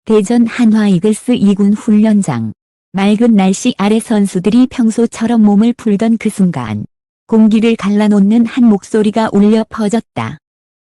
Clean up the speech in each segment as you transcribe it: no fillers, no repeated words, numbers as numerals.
대전 한화 이글스 2군 훈련장. 맑은 날씨 아래 선수들이 평소처럼 몸을 풀던 그 순간 공기를 갈라놓는 한 목소리가 울려 퍼졌다.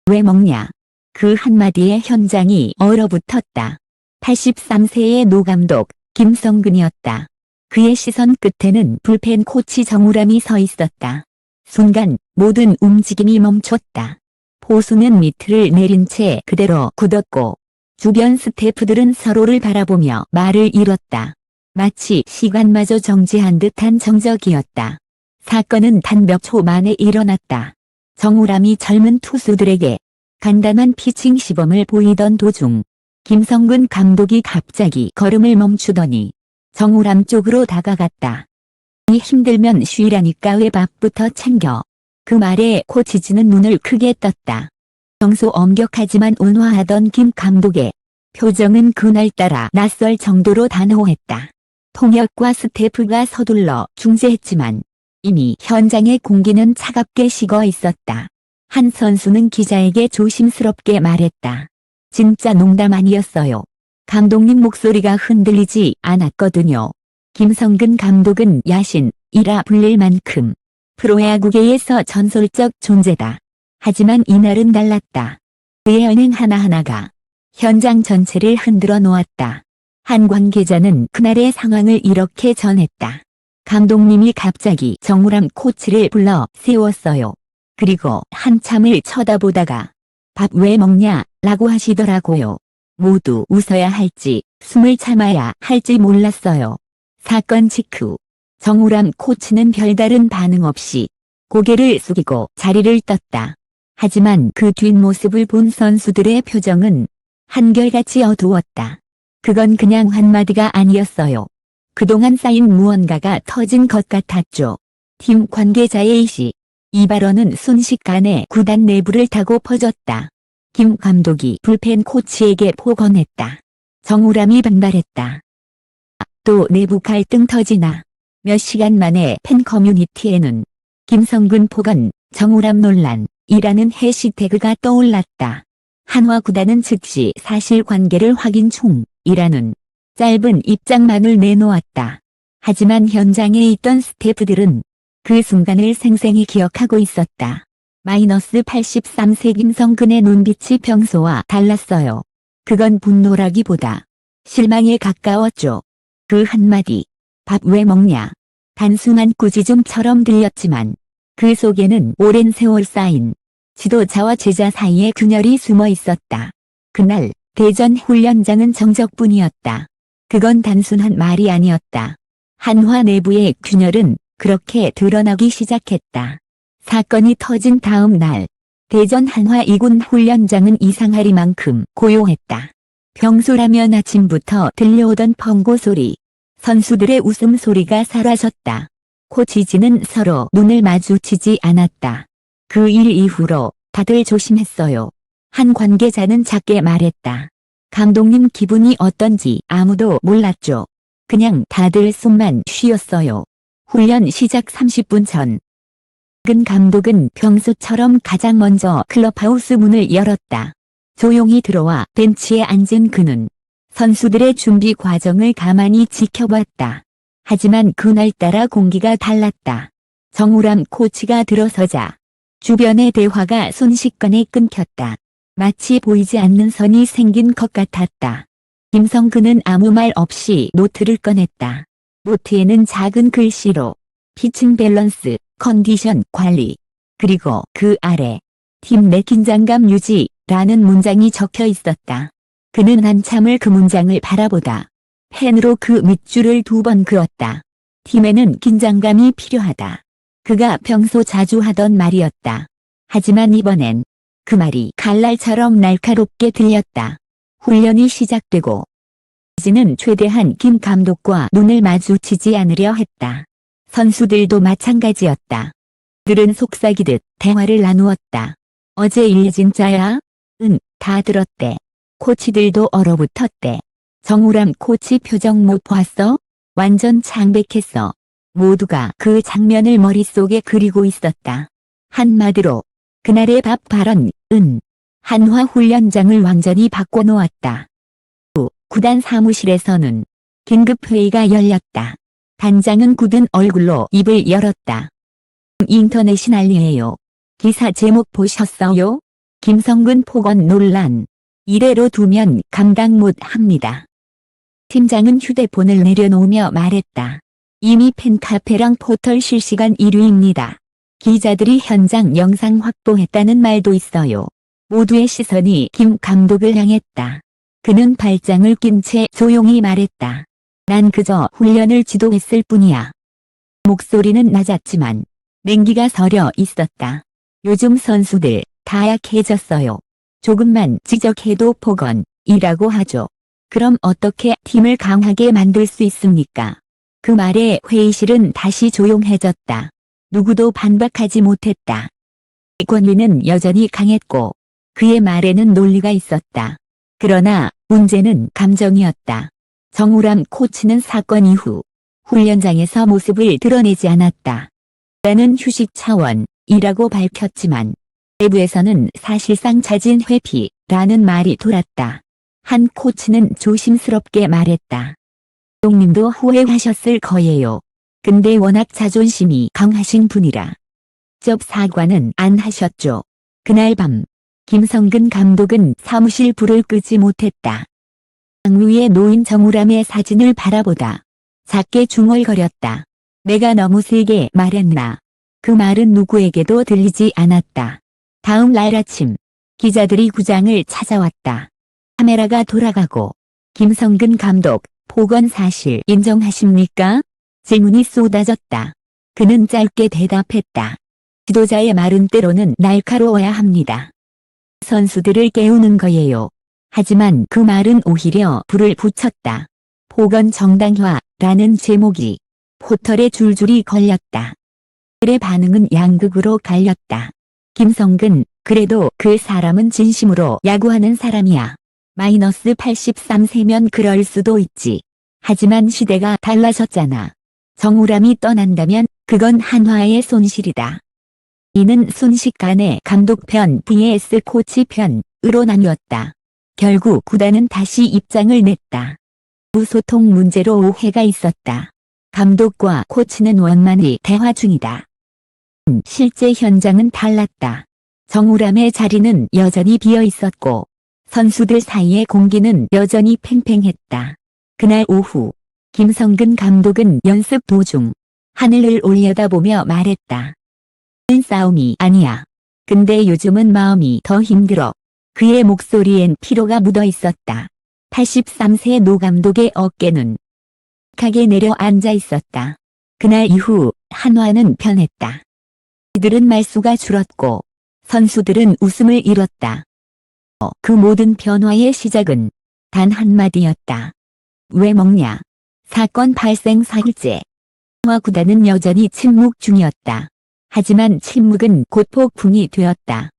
왜 먹냐? 그 한마디에 현장이 얼어붙었다. 83세의 노 감독 김성근이었다. 그의 시선 끝에는 불펜 코치 정우람이 서 있었다. 순간 모든 움직임이 멈췄다. 포수는 미트를 내린 채 그대로 굳었고 주변 스태프들은 서로를 바라보며 말을 잃었다. 마치 시간마저 정지한 듯한 정적이었다. 사건은 단 몇 초 만에 일어났다. 정우람이 젊은 투수들에게 간단한 피칭 시범을 보이던 도중 김성근 감독이 갑자기 걸음을 멈추더니 정우람 쪽으로 다가갔다. 힘들면 쉬라니까 왜 밥부터 챙겨. 그 말에 코치진은 눈을 크게 떴다. 평소 엄격하지만 온화하던 김 감독의 표정은 그날따라 낯설 정도로 단호했다. 통역과 스태프가 서둘러 중재했지만 이미 현장의 공기는 차갑게 식어 있었다. 한 선수는 기자에게 조심스럽게 말했다. 진짜 농담 아니었어요. 감독님 목소리가 흔들리지 않았거든요. 김성근 감독은 야신이라 불릴 만큼 프로야구계에서 전설적 존재다. 하지만 이날은 달랐다. 그의 언행 하나하나가 현장 전체를 흔들어 놓았다. 한 관계자는 그날의 상황을 이렇게 전했다. 감독님이 갑자기 정우람 코치를 불러 세웠어요. 그리고 한참을 쳐다보다가 밥 왜 먹냐 라고 하시더라고요. 모두 웃어야 할지 숨을 참아야 할지 몰랐어요. 사건 직후 정우람 코치는 별다른 반응 없이 고개를 숙이고 자리를 떴다. 하지만 그 뒷모습을 본 선수들의 표정은 한결같이 어두웠다. 그건 그냥 한마디가 아니었어요. 그동안 쌓인 무언가가 터진 것 같았죠. 팀 관계자의 이 발언은 순식간에 구단 내부를 타고 퍼졌다. 김 감독이 불펜 코치에게 폭언했다. 정우람이 반발했다. 또 내부 갈등 터지나. 몇 시간 만에 팬 커뮤니티에는 김성근 폭언, 정우람 논란이라는 해시태그가 떠올랐다. 한화 구단은 즉시 사실관계를 확인 중이라는 짧은 입장만을 내놓았다. 하지만 현장에 있던 스태프들은 그 순간을 생생히 기억하고 있었다. 83세 김성근의 눈빛이 평소와 달랐어요. 그건 분노라기보다 실망에 가까웠죠. 그 한마디, 밥 왜 먹냐. 단순한 꾸짖음처럼 들렸지만 그 속에는 오랜 세월 쌓인 지도자와 제자 사이의 균열이 숨어 있었다. 그날 대전 훈련장은 정적뿐이었다. 그건 단순한 말이 아니었다. 한화 내부의 균열은 그렇게 드러나기 시작했다. 사건이 터진 다음 날 대전 한화 2군 훈련장은 이상하리만큼 고요했다. 평소라면 아침부터 들려오던 펑고 소리, 선수들의 웃음소리가 사라졌다. 코치진은 서로 눈을 마주치지 않았다. 그 일 이후로 다들 조심했어요. 한 관계자는 작게 말했다. 감독님 기분이 어떤지 아무도 몰랐죠. 그냥 다들 숨만 쉬었어요. 훈련 시작 30분 전. 근 감독은 평소처럼 가장 먼저 클럽하우스 문을 열었다. 조용히 들어와 벤치에 앉은 그는 선수들의 준비 과정을 가만히 지켜봤다. 하지만 그날따라 공기가 달랐다. 정우람 코치가 들어서자 주변의 대화가 순식간에 끊겼다. 마치 보이지 않는 선이 생긴 것 같았다. 김성근은 아무 말 없이 노트를 꺼냈다. 노트에는 작은 글씨로 피칭 밸런스, 컨디션 관리, 그리고 그 아래 팀 내 긴장감 유지라는 문장이 적혀 있었다. 그는 한참을 그 문장을 바라보다 펜으로 그 밑줄을 2번 그었다. 팀에는 긴장감이 필요하다. 그가 평소 자주 하던 말이었다. 하지만 이번엔 그 말이 칼날처럼 날카롭게 들렸다. 훈련이 시작되고 이제는 최대한 김 감독과 눈을 마주치지 않으려 했다. 선수들도 마찬가지였다. 들은 속삭이듯 대화를 나누었다. 어제 일 진짜야? 응, 다 들었대. 코치들도 얼어붙었대. 정우람 코치 표정 못 봤어? 완전 창백했어. 모두가 그 장면을 머릿속에 그리고 있었다. 한마디로 그날의 밥 발언은 한화 훈련장을 완전히 바꿔놓았다. 구단 사무실에서는 긴급회의가 열렸다. 단장은 굳은 얼굴로 입을 열었다. 인터넷이 난리예요. 기사 제목 보셨어요? 김성근 폭언 논란. 이대로 두면 감당 못 합니다. 팀장은 휴대폰을 내려놓으며 말했다. 이미 팬카페랑 포털 실시간 1위입니다. 기자들이 현장 영상 확보했다는 말도 있어요. 모두의 시선이 김 감독을 향했다. 그는 발장을 낀 채 조용히 말했다. 난 그저 훈련을 지도했을 뿐이야. 목소리는 낮았지만 냉기가 서려 있었다. 요즘 선수들 다 약해졌어요. 조금만 지적해도 폭언이라고 하죠. 그럼 어떻게 팀을 강하게 만들 수 있습니까? 그 말에 회의실은 다시 조용해졌다. 누구도 반박하지 못했다. 권위는 여전히 강했고 그의 말에는 논리가 있었다. 그러나 문제는 감정이었다. 정우람 코치는 사건 이후 훈련장에서 모습을 드러내지 않았다. 나는 휴식 차원이라고 밝혔지만 내부에서는 사실상 자진 회피라는 말이 돌았다. 한 코치는 조심스럽게 말했다. 감독님도 후회하셨을 거예요. 근데 워낙 자존심이 강하신 분이라. 직접 사과는 안 하셨죠. 그날 밤 김성근 감독은 사무실 불을 끄지 못했다. 방 위에 놓인 정우람의 사진을 바라보다 작게 중얼거렸다. 내가 너무 세게 말했나. 그 말은 누구에게도 들리지 않았다. 다음 날 아침 기자들이 구장을 찾아왔다. 카메라가 돌아가고 김성근 감독 폭언 사실 인정하십니까? 질문이 쏟아졌다. 그는 짧게 대답했다. 지도자의 말은 때로는 날카로워야 합니다. 선수들을 깨우는 거예요. 하지만 그 말은 오히려 불을 붙였다. 폭언 정당화라는 제목이 포털에 줄줄이 걸렸다. 그의 반응은 양극으로 갈렸다. 김성근, 그래도 그 사람은 진심으로 야구하는 사람이야. 마이너스 83세면 그럴 수도 있지. 하지만 시대가 달라졌잖아. 정우람이 떠난다면 그건 한화의 손실이다. 이는 순식간에 감독 편 vs 코치 편으로 나뉘었다. 결국 구단은 다시 입장을 냈다. 소통 문제로 오해가 있었다. 감독과 코치는 원만히 대화 중이다. 실제 현장은 달랐다. 정우람의 자리는 여전히 비어 있었고 선수들 사이의 공기는 여전히 팽팽했다. 그날 오후 김성근 감독은 연습 도중 하늘을 올려다보며 말했다. 싸움이 아니야. 근데 요즘은 마음이 더 힘들어. 그의 목소리엔 피로가 묻어 있었다. 83세 노 감독의 어깨는 격하게 내려앉아 있었다. 그날 이후 한화는 변했다. 이들은 말수가 줄었고 선수들은 웃음을 잃었다. 그 모든 변화의 시작은 단 한마디였다. 왜 먹냐? 사건 발생 4일째. 한화 구단은 여전히 침묵 중이었다. 하지만 침묵은 곧 폭풍이 되었다.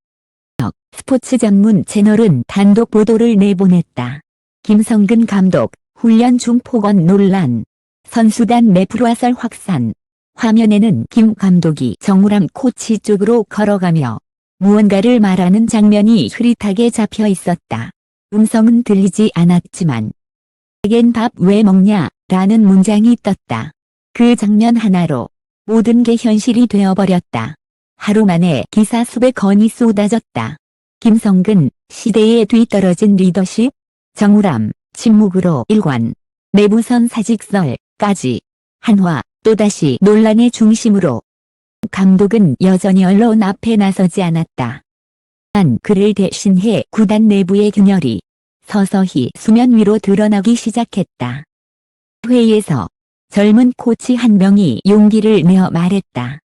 스포츠 전문 채널은 단독 보도를 내보냈다. 김성근 감독, 훈련 중 폭언 논란. 선수단 내 불화설 확산. 화면에는 김 감독이 정우람 코치 쪽으로 걸어가며 무언가를 말하는 장면이 흐릿하게 잡혀 있었다. 음성은 들리지 않았지만 내겐 밥 왜 먹냐? 라는 문장이 떴다. 그 장면 하나로 모든 게 현실이 되어버렸다. 하루 만에 기사 수백 건이 쏟아졌다. 김성근, 시대에 뒤떨어진 리더십, 정우람, 침묵으로 일관, 내부선 사직설까지. 한화, 또다시 논란의 중심으로. 감독은 여전히 언론 앞에 나서지 않았다. 한 그를 대신해 구단 내부의 균열이 서서히 수면 위로 드러나기 시작했다. 회의에서 젊은 코치 한 명이 용기를 내어 말했다.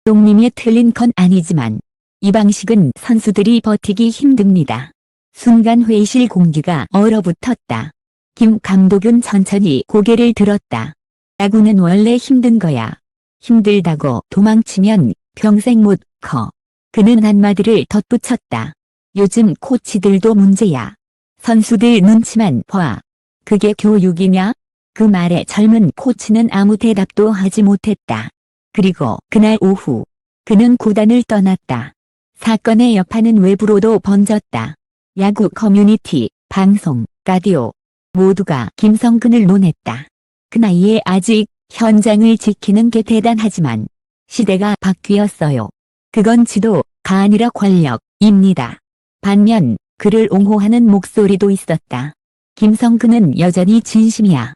감독님이 틀린 건 아니지만 이 방식은 선수들이 버티기 힘듭니다. 순간 회의실 공기가 얼어붙었다. 김 감독은 천천히 고개를 들었다. 야구는 원래 힘든 거야. 힘들다고 도망치면 평생 못 커. 그는 한마디를 덧붙였다. 요즘 코치들도 문제야. 선수들 눈치만 봐. 그게 교육이냐? 그 말에 젊은 코치는 아무 대답도 하지 못했다. 그리고 그날 오후 그는 구단을 떠났다. 사건의 여파는 외부로도 번졌다. 야구 커뮤니티, 방송, 라디오, 모두가 김성근을 논했다. 그 나이에 아직 현장을 지키는 게 대단하지만 시대가 바뀌었어요. 그건 지도가 아니라 권력입니다. 반면 그를 옹호하는 목소리도 있었다. 김성근은 여전히 진심이야.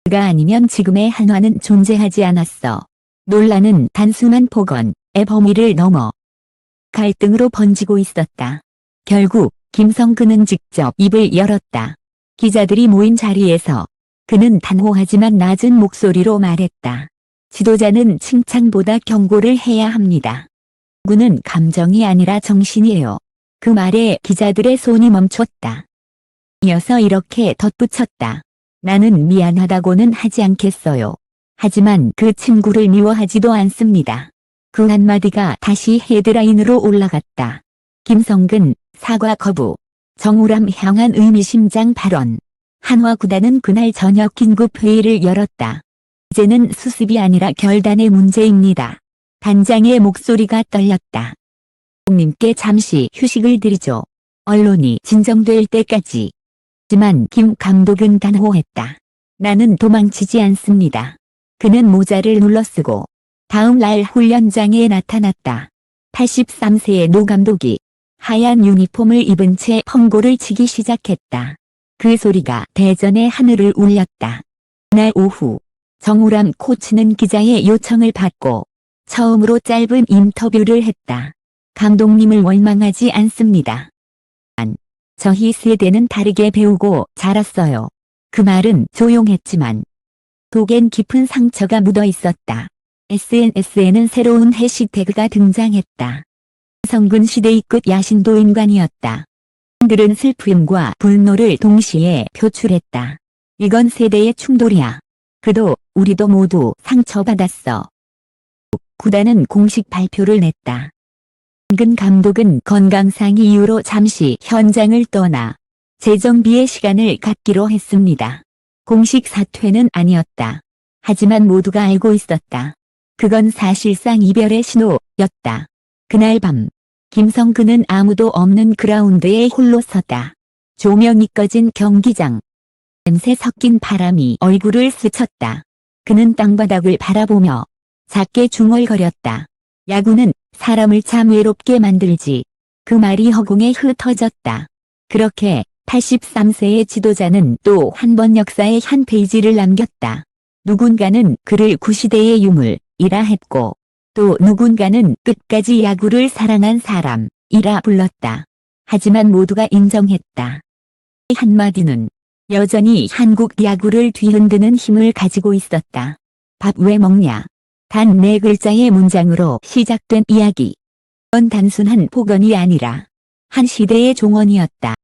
그가 아니면 지금의 한화는 존재하지 않았어. 논란은 단순한 폭언의 범위를 넘어 갈등으로 번지고 있었다. 결국 김성근은 직접 입을 열었다. 기자들이 모인 자리에서 그는 단호하지만 낮은 목소리로 말했다. 지도자는 칭찬보다 경고를 해야 합니다. 누구는 감정이 아니라 정신이에요. 그 말에 기자들의 손이 멈췄다. 이어서 이렇게 덧붙였다. 나는 미안하다고는 하지 않겠어요. 하지만 그 친구를 미워하지도 않습니다. 그 한마디가 다시 헤드라인으로 올라갔다. 김성근, 사과 거부. 정우람 향한 의미심장 발언. 한화 구단은 그날 저녁 긴급회의를 열었다. 이제는 수습이 아니라 결단의 문제입니다. 단장의 목소리가 떨렸다. 님께 잠시 휴식을 드리죠. 언론이 진정될 때까지. 하지만 김 감독은 단호했다. 나는 도망치지 않습니다. 그는 모자를 눌러쓰고 다음 날 훈련장에 나타났다. 83세의 노 감독이 하얀 유니폼을 입은 채 펑고를 치기 시작했다. 그 소리가 대전의 하늘을 울렸다. 날 오후 정우람 코치는 기자의 요청을 받고 처음으로 짧은 인터뷰를 했다. 감독님을 원망하지 않습니다. 저희 세대는 다르게 배우고 자랐어요. 그 말은 조용했지만 속엔 깊은 상처가 묻어 있었다. SNS에는 새로운 해시태그가 등장했다. 성근 시대의 끝 야신도 인간이었다. 들은 슬픔과 분노를 동시에 표출했다. 이건 세대의 충돌이야. 그도 우리도 모두 상처받았어. 구단은 공식 발표를 냈다. 근 감독은 건강상 이유로 잠시 현장을 떠나 재정비의 시간을 갖기로 했습니다. 공식 사퇴는 아니었다. 하지만 모두가 알고 있었다. 그건 사실상 이별의 신호였다. 그날 밤 김성근은 아무도 없는 그라운드에 홀로 서다. 조명이 꺼진 경기장. 냄새 섞인 바람이 얼굴을 스쳤다. 그는 땅바닥을 바라보며 작게 중얼거렸다. 야구는 사람을 참 외롭게 만들지. 그 말이 허공에 흩어졌다. 그렇게 83세의 지도자는 또 한 번 역사의 한 페이지를 남겼다. 누군가는 그를 구시대의 유물이라 했고 또 누군가는 끝까지 야구를 사랑한 사람이라 불렀다. 하지만 모두가 인정했다. 이 한마디는 여전히 한국 야구를 뒤흔드는 힘을 가지고 있었다. 밥 왜 먹냐? 단 4글자의 문장으로 시작된 이야기. 그건 단순한 폭언이 아니라 한 시대의 종언이었다.